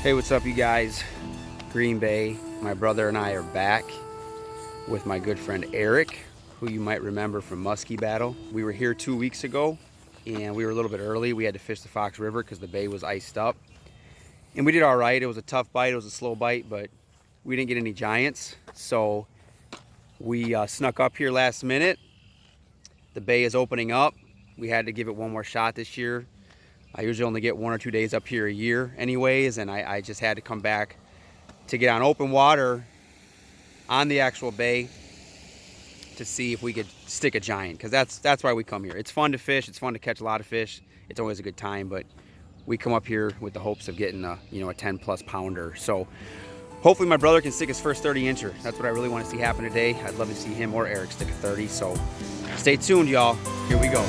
Hey, what's up, you guys? Green Bay. My brother and I are back with my good friend Eric, who you might remember from Muskie Battle. We were here 2 weeks ago, and we were a little bit early. We had to fish the Fox River because the bay was iced up. And we did all right. It was a tough bite. It was a slow bite, but we didn't get any giants. So we snuck up here last minute. The bay is opening up. We had to give it one more shot this year. I usually only get 1 or 2 days up here a year anyways, and I just had to come back to get on open water on the actual bay to see if we could stick a giant, because that's why we come here. It's fun to fish. It's fun to catch a lot of fish. It's always a good time, but we come up here with the hopes of getting a 10+ pounder. So hopefully my brother can stick his first 30-incher. That's what I really want to see happen today. I'd love to see him or Eric stick a 30. So stay tuned, y'all. Here we go.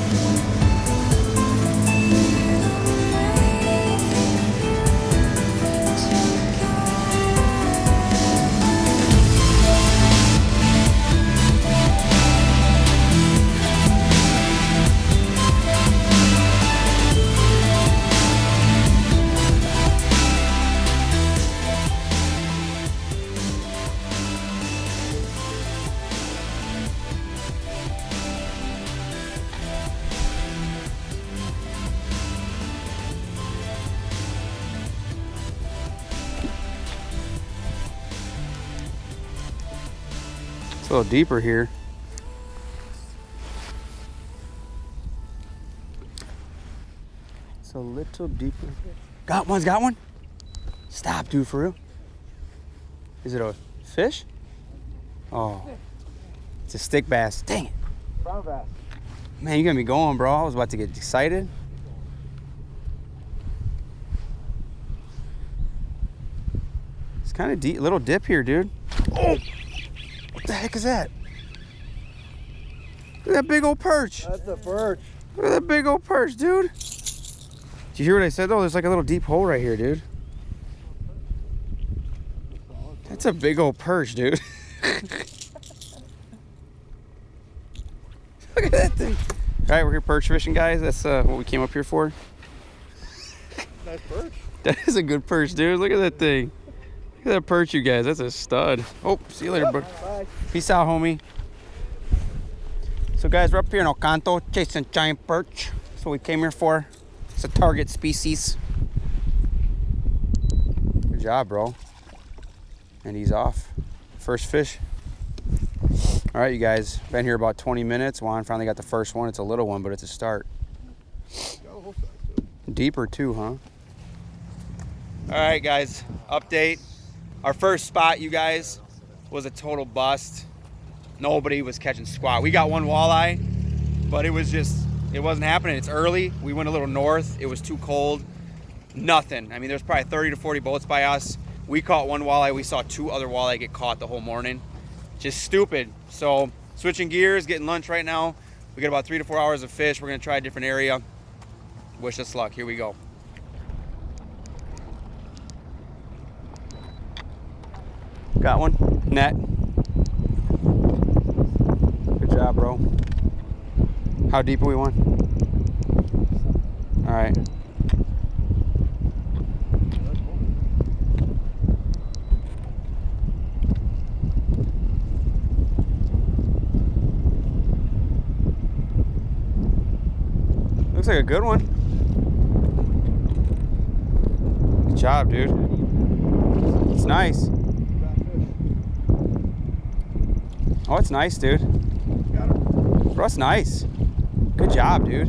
A little deeper here. It's a little deeper. Got one? Stop, dude, for real. Is it a fish? Oh, it's a stick bass. Dang it. Brown bass. Man, you got me going, bro. I was about to get excited. It's kind of deep, little dip here, dude. Oh! What the heck is that? Look at that big old perch. That's a perch. Look at that big old perch, dude. Did you hear what I said, though? There's like a little deep hole right here, dude. That's a big old perch, dude. Look at that thing. All right, we're here perch fishing, guys. That's what we came up here for. Nice perch. That is a good perch, dude. Look at that thing. Look at that perch, you guys. That's a stud. Oh, see you later, bro. Bye. Peace out, homie. So, guys, we're up here in Ocanto chasing giant perch. That's what we came here for. It's a target species. Good job, bro. And he's off. First fish. All right, you guys. Been here about 20 minutes. Juan finally got the first one. It's a little one, but it's a start. Deeper, too, huh? All right, guys. Update. Our first spot, you guys, was a total bust. Nobody was catching squat. We got one walleye, but it wasn't happening. It's early. We went a little north. It was too cold. Nothing. I mean, there's probably 30 to 40 boats by us. We caught one walleye. We saw 2 other walleye get caught the whole morning. Just stupid. So switching gears, getting lunch right now. We got about 3 to 4 hours of fish. We're gonna try a different area. Wish us luck. Here we go. Got one. Net. Good job, bro. How deep are we on? All right. Looks like a good one. Good job, dude. It's nice. Oh, it's nice, dude. Bro, it's nice. Good job, dude.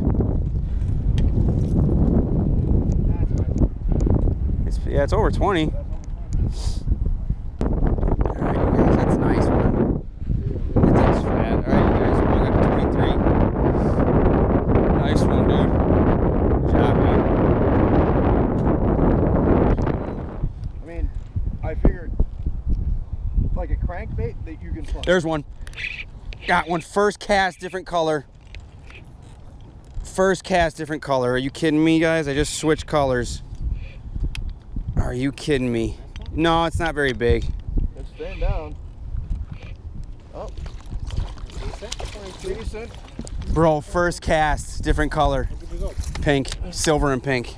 It's over 20. All right, you guys, that's a nice one. That thing's fat. All right, you guys, we got a 23. Nice one, dude. Good job, man. I mean, I figured like a crankbait that you can find. There's one. Got one. First cast, different color. First cast, different color. Are you kidding me, guys? I just switched colors. Are you kidding me? No, it's not very big. It's staying down. Oh. Decent. Bro, first cast, different color. Pink, silver and pink.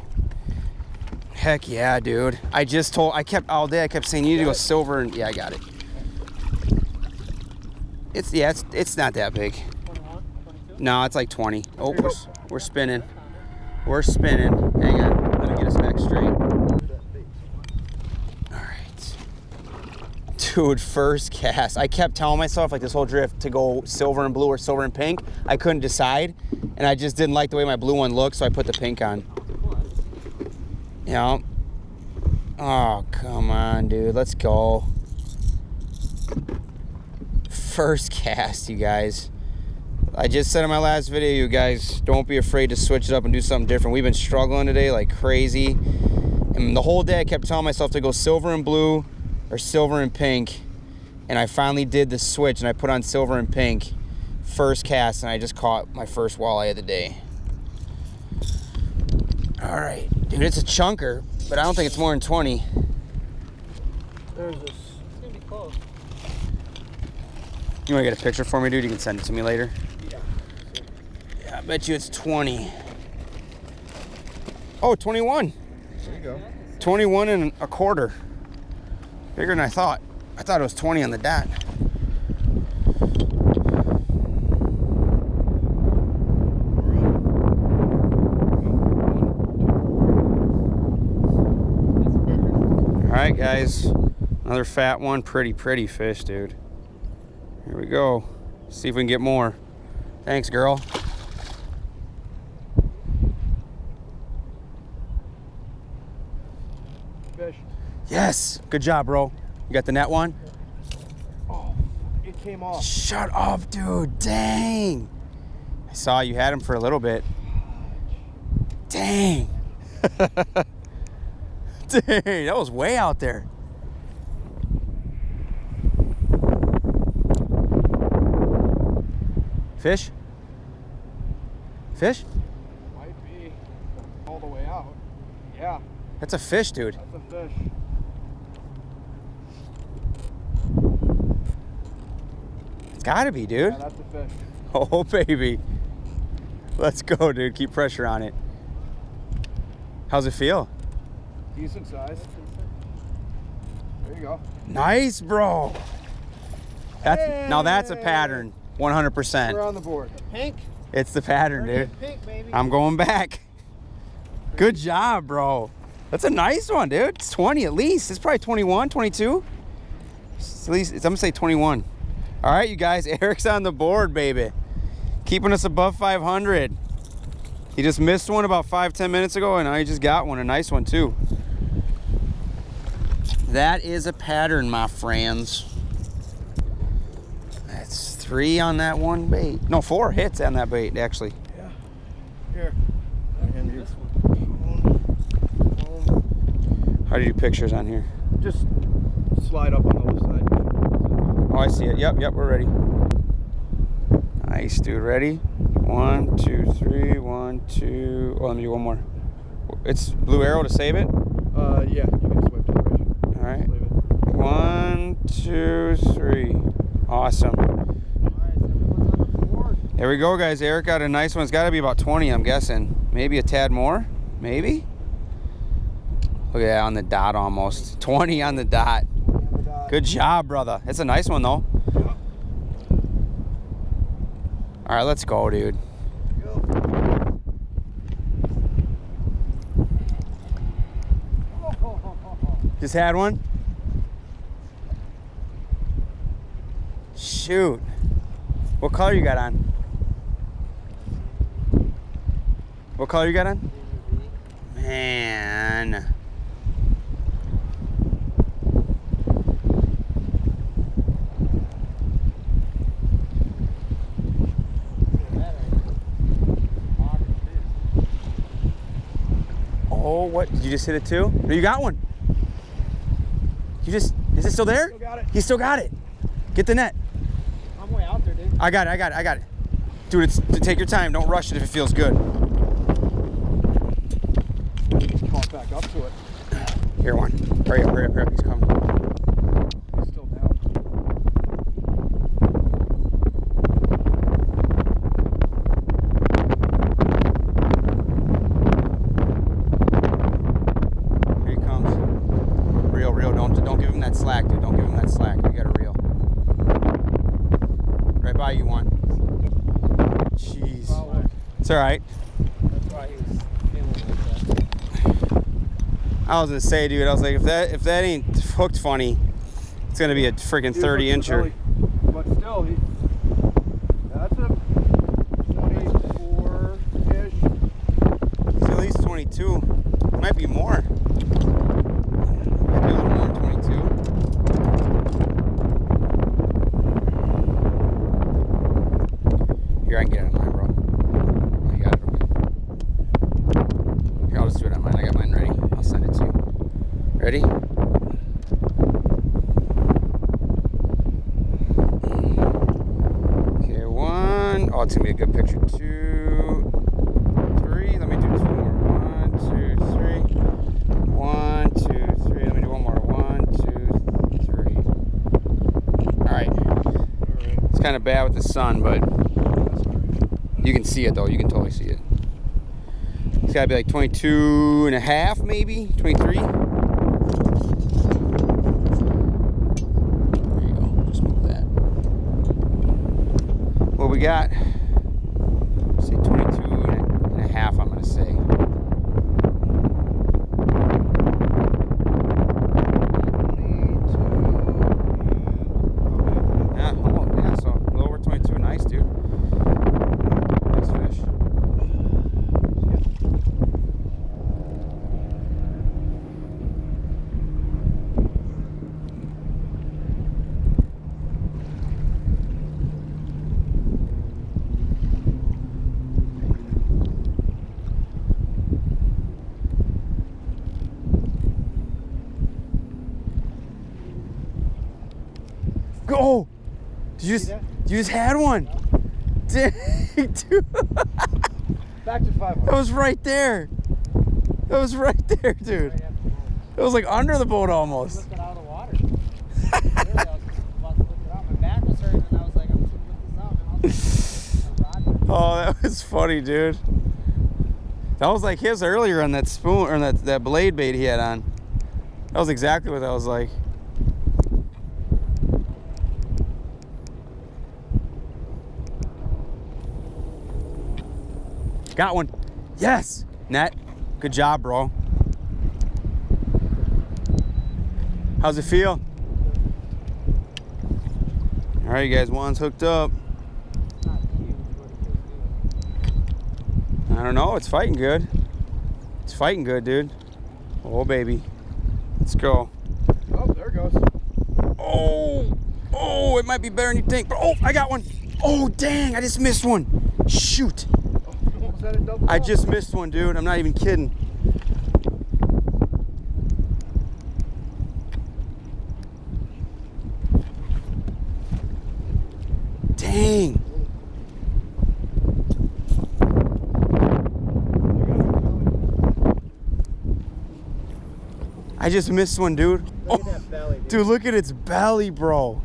Heck yeah, dude. I kept all day, I kept saying you need to go silver, and yeah, I got it. It's not that big. 21, 22? No, it's like 20. Oh, we're spinning. We're spinning. Hang on, let me get us back straight. All right. Dude, first cast. I kept telling myself, like this whole drift, to go silver and blue or silver and pink. I couldn't decide, and I just didn't like the way my blue one looked, so I put the pink on. Yeah. Oh, come on, dude. Let's go. First cast, you guys. I just said in my last video, you guys, don't be afraid to switch it up and do something different. We've been struggling today like crazy. And the whole day I kept telling myself to go silver and blue or silver and pink. And I finally did the switch and I put on silver and pink. First cast, and I just caught my first walleye of the day. All right, dude, it's a chunker, but I don't think it's more than 20. There's this. It's gonna be close. You wanna get a picture for me, dude? You can send it to me later. Yeah. Yeah, I bet you it's 20. Oh, 21. There you go. 21 and a quarter. Bigger than I thought. I thought it was 20 on the dot. All right, guys. Another fat one. Pretty fish, dude. Here we go. See if we can get more. Thanks, girl. Fish. Yes. Good job, bro. You got the net one? Oh, it came off. Shut up, dude. Dang. I saw you had him for a little bit. Dang. Dang, that was way out there. Fish? Fish? Might be all the way out. Yeah, That's a fish, dude. that's a fish. It's gotta be, dude. Yeah, that's a fish. Oh, baby. Let's go, dude. Keep pressure on it. How's it feel? Decent size. There you go. Nice, bro. Now that's a pattern. 100%. We're on the board. Pink. It's the pattern, dude. Pink, baby. I'm going back. Good job, bro. That's a nice one, dude. It's 20 at least. It's probably 21, 22. At least, I'm gonna say 21. All right, you guys, Eric's on the board, baby. Keeping us above 500. He just missed one about 5-10 minutes ago, and now he just got one, a nice one too. That is a pattern, my friends. That's 3 on that one bait. No, 4 hits on that bait, actually. Yeah. Here. How do you do pictures on here? Just slide up on the other side. Oh, I see it. Yep, we're ready. Nice, dude. Ready? 1, 2, 3. 1, 2. Oh, let me do one more. It's blue arrow to save it? Yeah, you can swipe to the bridge. All right. Leave it. 1, 2, 3. Awesome. There we go, guys. Eric got a nice one. It's got to be about 20, I'm guessing. Maybe a tad more. Maybe. Look at that on the dot almost. 20 on the dot. Good job, brother. It's a nice one, though. All right, let's go, dude. Just had one? Shoot. What color you got on? What color you got on? Man. Oh, what? Did you just hit it too? No, you got one. Is it still there? Still got it. You still got it. Get the net. I'm way out there, dude. I got it. Dude, take your time. Don't rush it if it feels good. Call it back up to it. Here, one. Hurry up. He's coming. He's still down. Right by you, one. Jeez. It's all right. That's why he was feeling like that. I was gonna say, dude, I was like, if that ain't hooked funny, it's gonna be a freaking 30-incher. But still, that's a 24-ish. He's at least 22. Might be more. Might be a little more than 22. Here, I can get it on mine, bro. Oh, you got it, okay. Here, I'll just do it on mine. I got mine ready. I'll send it to you. Ready? Okay, one. Oh, it's gonna be a good picture. 2, 3. Let me do 2 more. 1, 2, 3. 1, 2, 3. Let me do one more. 1, 2, 3. All right. It's kind of bad with the sun, but you can see it though. You can totally see it. It's gotta be like 22 and a half, maybe 23. There you go. Just move that. What we got? Say 22 and a half, I'm gonna say. Yeah, almost, yeah, so a little over 22. Nice, dude. Nice fish. Go! Did you just had one? Dang, dude. Back to 500. That was right there. That was right there, dude. It was like under the boat almost. Lift it out of the water. Literally, I was just about to lift it out. My back was hurting, and I was like, I'm just gonna lift this out. And I was like, Oh, that was funny, dude. That was like his earlier on that spoon or that blade bait he had on. That was exactly what that was like. Got one. Yes. Net. Good job, bro. How's it feel? All right, you guys. One's hooked up. it's not huge, but it feels good. I don't know. It's fighting good. It's fighting good, dude. Oh, baby. Let's go. Oh, there it goes. Oh. Oh, it might be better than you think. Oh, I got one. Oh, dang. I just missed one. Shoot. Was that a double? I just missed one, dude. I'm not even kidding. Dang. I just missed one, dude. Look at that belly, Dude, look at its belly, bro.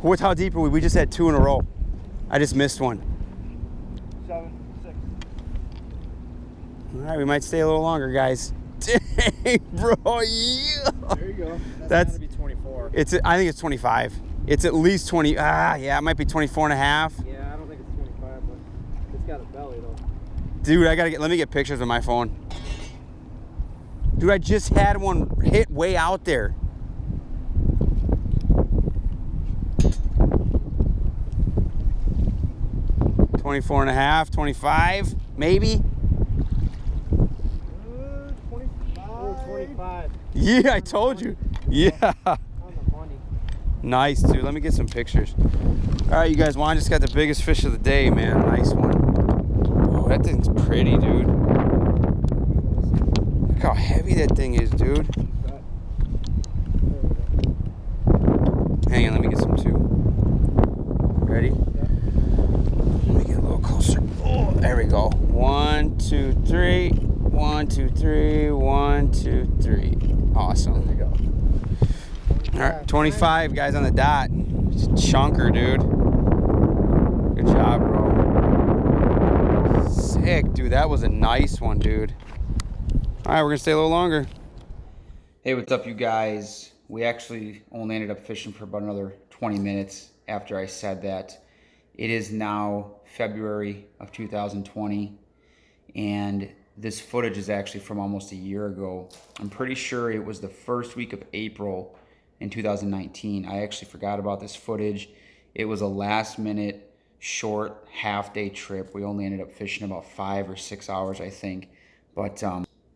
What's how deep are we? We just had 2 in a row. I just missed one. 7, 6. All right, we might stay a little longer, guys. Dang, bro, yeah. There you go. That's gotta be 24. I think it's 25. It's at least 20. Yeah, it might be 24 and a half. Yeah, I don't think it's 25, but it's got a belly though. Dude, let me get pictures on my phone. Dude, I just had one hit way out there. $24 and a half, 25, maybe. 25. Oh, 25. Yeah, I told you. Yeah. On the money. Nice, dude. Let me get some pictures. All right, you guys. Juan just got the biggest fish of the day, man. Nice one. Oh, that thing's pretty, dude. Look how heavy that thing is, dude. Hang on, let me get some too. Ready? Let me get a little closer. Oh, there we go. 1, 2, 3. 1, 2, 3. 1, 2, 3. Awesome. There we go. All right, 25 guys on the dot. It's a chunker, dude. Good job, bro. Sick, dude. That was a nice one, dude. All right, we're gonna stay a little longer. Hey, what's up, you guys? We actually only ended up fishing for about another 20 minutes after I said that. It is now February of 2020, and this footage is actually from almost a year ago. I'm pretty sure it was the first week of April in 2019. I actually forgot about this footage. It was a last minute short half-day trip. We only ended up fishing about 5 or 6 hours, I think. But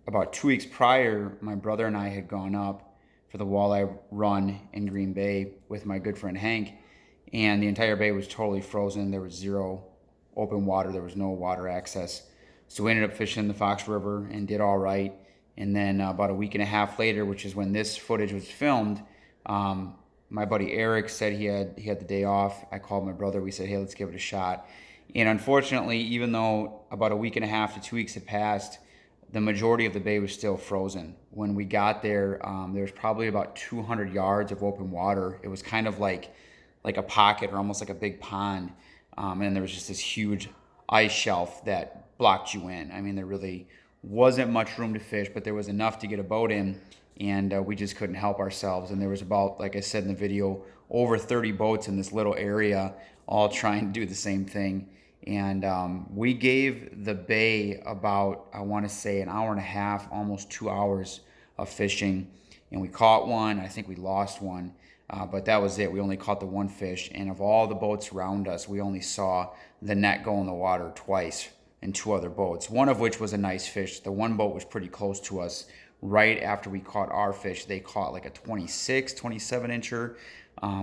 about 2 weeks prior, my brother and I had gone up for the walleye run in Green Bay with my good friend Hank, and the entire bay was totally frozen. There was zero open water. There was no water access. So we ended up fishing the Fox River and did all right. And then about a week and a half later, which is when this footage was filmed, my buddy Eric said he had the day off. I called my brother. We said, hey, let's give it a shot. And unfortunately, even though about a week and a half to 2 weeks had passed, the majority of the bay was still frozen. When we got there, there was probably about 200 yards of open water. It was kind of like a pocket or almost like a big pond. And there was just this huge ice shelf that blocked you in. I mean, there really wasn't much room to fish, but there was enough to get a boat in, and we just couldn't help ourselves. And there was about, like I said in the video, over 30 boats in this little area, all trying to do the same thing. And we gave the bay about, I want to say, an hour and a half, almost 2 hours of fishing. And we caught one. I think we lost one. But that was it. We only caught the one fish. And of all the boats around us, we only saw the net go in the water twice in 2 other boats, one of which was a nice fish. The one boat was pretty close to us. Right after we caught our fish, they caught like a 26, 27 incher,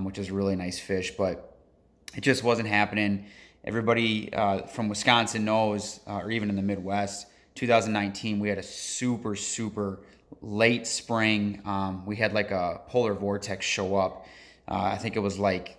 which is a really nice fish. But it just wasn't happening. Everybody from Wisconsin knows, or even in the Midwest, 2019, we had a super, super late spring. We had like a polar vortex show up. I think it was like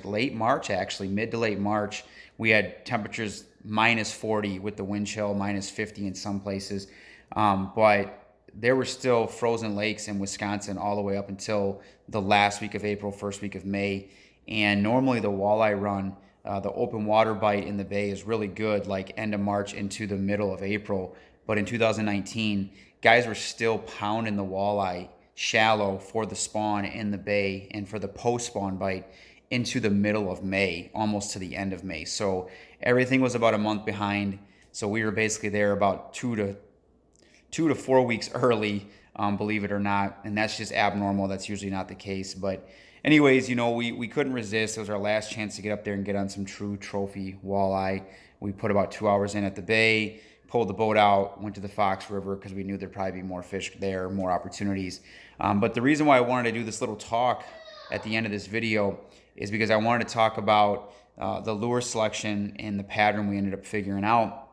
late March, actually, mid to late March. We had temperatures minus 40 with the wind chill, minus 50 in some places. But there were still frozen lakes in Wisconsin all the way up until the last week of April, first week of May. And normally the walleye run, the open water bite in the bay is really good, like end of March into the middle of April. But in 2019, guys were still pounding the walleye shallow for the spawn in the bay and for the post-spawn bite into the middle of May, almost to the end of May. So everything was about a month behind. So we were basically there about 2 to 4 weeks early, believe it or not. And that's just abnormal. That's usually not the case. But anyways, we couldn't resist. It was our last chance to get up there and get on some true trophy walleye. We put about 2 hours in at the bay, pulled the boat out, went to the Fox River because we knew there'd probably be more fish there, more opportunities. But the reason why I wanted to do this little talk at the end of this video is because I wanted to talk about the lure selection and the pattern we ended up figuring out.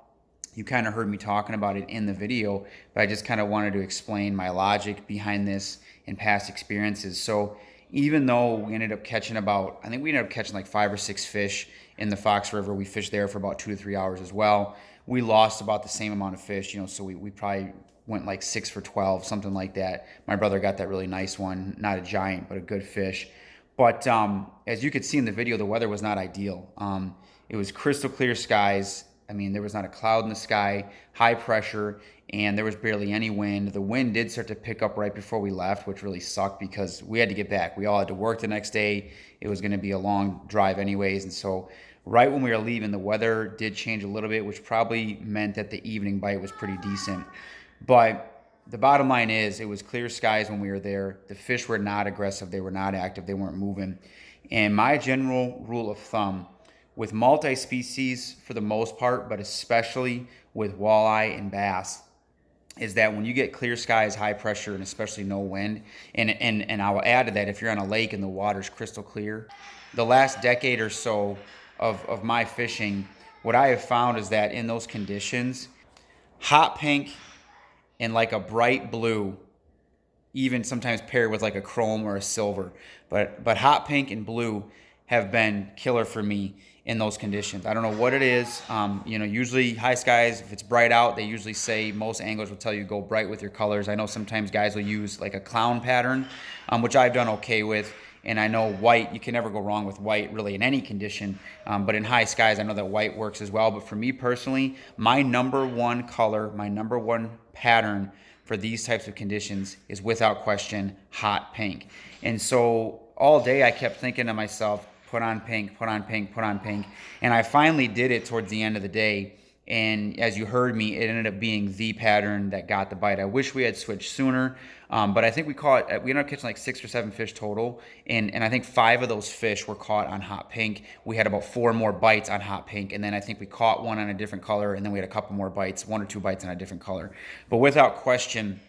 You kind of heard me talking about it in the video, but I just kind of wanted to explain my logic behind this and past experiences. So even though we ended up catching like 5 or 6 fish in the Fox River, we fished there for about 2 to 3 hours as well. We lost about the same amount of fish, so we probably went like 6 for 12, something like that. My brother got that really nice one, not a giant, but a good fish. But as you could see in the video, the weather was not ideal. It was crystal clear skies. I mean, there was not a cloud in the sky, high pressure, and there was barely any wind. The wind did start to pick up right before we left, which really sucked because we had to get back. We all had to work the next day. It was going to be a long drive anyways. And so right when we were leaving, the weather did change a little bit, which probably meant that the evening bite was pretty decent. But the bottom line is it was clear skies when we were there. The fish were not aggressive. They were not active. They weren't moving. And my general rule of thumb with multi-species for the most part, but especially with walleye and bass, is that when you get clear skies, high pressure, and especially no wind, and I will add to that, if you're on a lake and the water's crystal clear, the last decade or so of my fishing, what I have found is that in those conditions, hot pink and like a bright blue, even sometimes paired with like a chrome or a silver, but hot pink and blue have been killer for me in those conditions. I don't know what it is. Usually high skies, if it's bright out, they usually say, most anglers will tell you go bright with your colors. I know sometimes guys will use like a clown pattern, which I've done okay with. And I know white, you can never go wrong with white really in any condition. But in high skies, I know that white works as well. But for me personally, my number one color, my number one pattern for these types of conditions is without question hot pink. And so all day I kept thinking to myself, put on pink, put on pink, put on pink. And I finally did it towards the end of the day. And as you heard me, it ended up being the pattern that got the bite. I wish we had switched sooner, but I think we ended up catching like 6 or 7 fish total. And I think 5 of those fish were caught on hot pink. We had about 4 more bites on hot pink. And then I think we caught one on a different color. And then we had a couple more bites, 1 or 2 bites on a different color. But without question,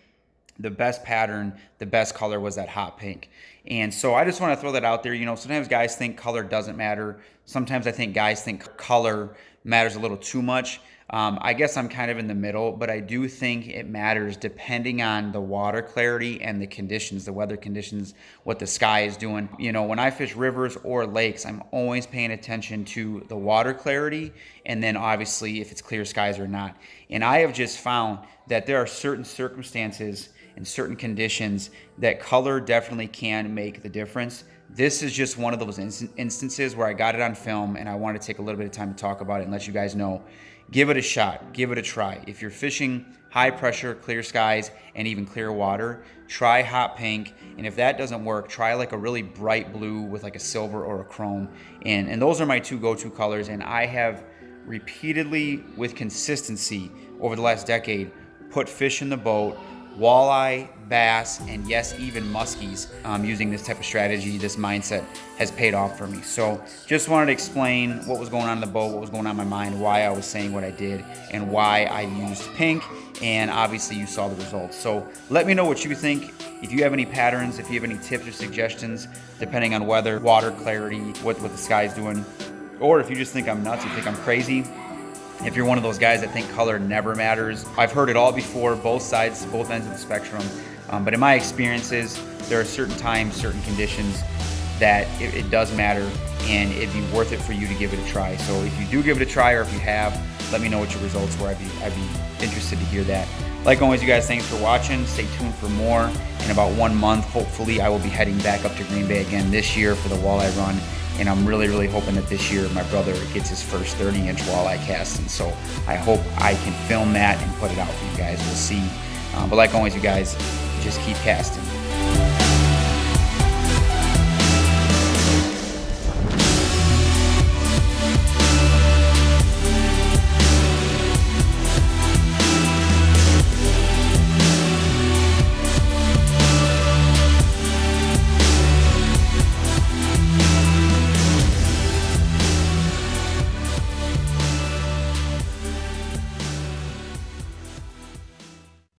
the best pattern, the best color was that hot pink. And so I just want to throw that out there. You know, sometimes guys think color doesn't matter. Sometimes I think guys think color matters a little too much. I guess I'm kind of in the middle, but I do think it matters depending on the water clarity and the conditions, the weather conditions, what the sky is doing. You know, when I fish rivers or lakes, I'm always paying attention to the water clarity and then obviously if it's clear skies or not. And I have just found that there are certain circumstances and certain conditions that color definitely can make the difference. This is just one of those instances where I got it on film and I want to take a little bit of time to talk about it and let you guys know. Give it a shot. Give it a try. If you're fishing high pressure, clear skies, and even clear water, try hot pink. And if that doesn't work, try like a really bright blue with like a silver or a chrome. And those are my 2 go-to colors. And I have repeatedly, with consistency over the last decade, put fish in the boat, walleye, bass, and yes, even muskies, using this type of strategy. This mindset has paid off for me. So just wanted to explain what was going on in the boat, what was going on in my mind, why I was saying what I did, and why I used pink. And obviously you saw the results. So let me know what you think. If you have any patterns, if you have any tips or suggestions, depending on weather, water clarity, what the sky's doing, or if you just think I'm nuts, you think I'm crazy. If you're one of those guys that think color never matters, I've heard it all before, both sides, both ends of the spectrum. But in my experiences, there are certain times, certain conditions that it does matter, and it'd be worth it for you to give it a try. So if you do give it a try, or if you have, let me know what your results were. I'd be interested to hear that. Like always, you guys, thanks for watching. Stay tuned for more. In about 1 month, hopefully, I will be heading back up to Green Bay again this year for the walleye run. And I'm really, really hoping that this year my brother gets his first 30-inch walleye cast. And so I hope I can film that and put it out for you guys. We'll see. But like always, you guys, just keep casting.